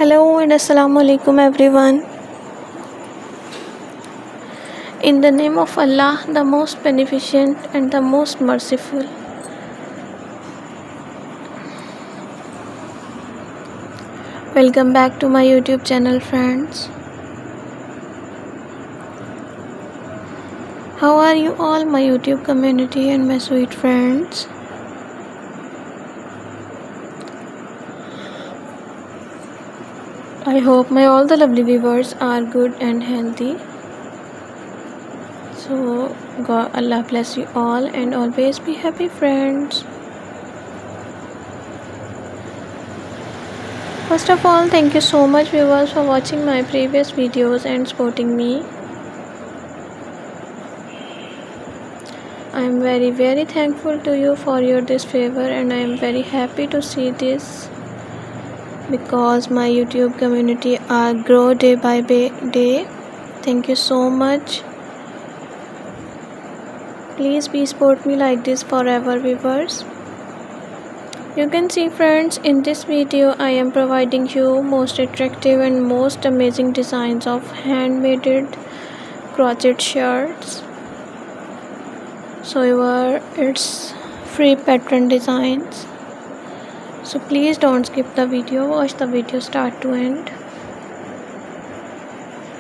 Hello and Assalamu alaikum everyone. In the name of Allah, the most beneficent and the most merciful. Welcome back to my YouTube channel, friends. How are you all, my YouTube community and my sweet friends? I hope my all the lovely viewers are good and healthy. So God, Allah bless you all and always be happy, friends. First of all, thank you so much viewers for watching my previous videos and supporting me. I am very thankful to you for this favor, and I am very happy to see this because my YouTube community are grow day by day. Thank you so much. Please be support me like this forever, viewers. You can see, friends, in this video I am providing you most attractive and most amazing designs of handmade crochet shirts. So it's free pattern designs. So please don't skip the video, watch the video start to end,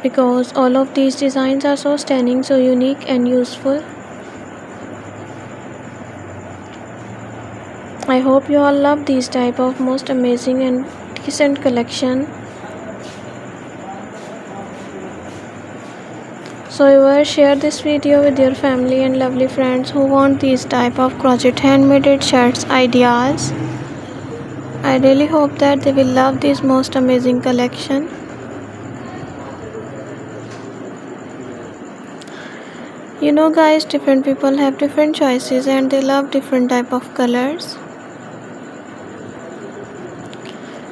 because all of these designs are so stunning, so unique and useful. I hope you all love these type of most amazing and decent collection. So you will share this video with your family and lovely friends who want these type of crochet handmade shirts ideas. I really hope that they will love this most amazing collection. You know guys, different people have different choices and they love different type of colors.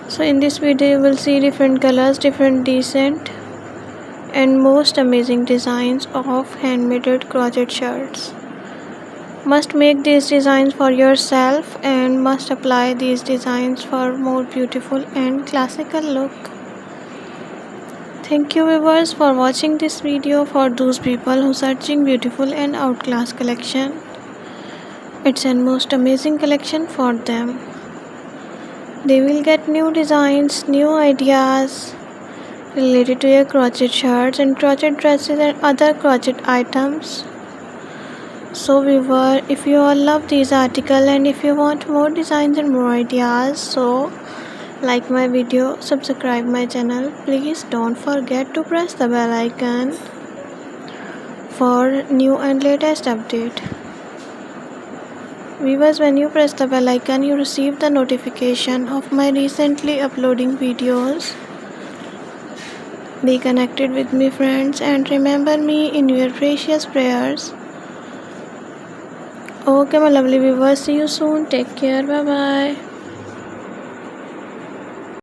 So in this video you will see different colors, different decent and most amazing designs of handmade crochet shirts. Must make these designs for yourself and must apply these designs for more beautiful and classical look. Thank you viewers for watching this video. For those people who searching beautiful and outclass collection, it's a most amazing collection for them. They will get new designs, new ideas related to your crochet shirts and crochet dresses and other crochet items. So viewer, if you all love these articles and if you want more designs and more ideas, so like my video, subscribe my channel. Please don't forget to press the bell icon for new and latest update. Viewers, when you press the bell icon, you receive the notification of my recently uploading videos. Be connected with me, friends, and remember me in your precious prayers. Okay, my lovely viewers, see you soon. Take care. Bye bye.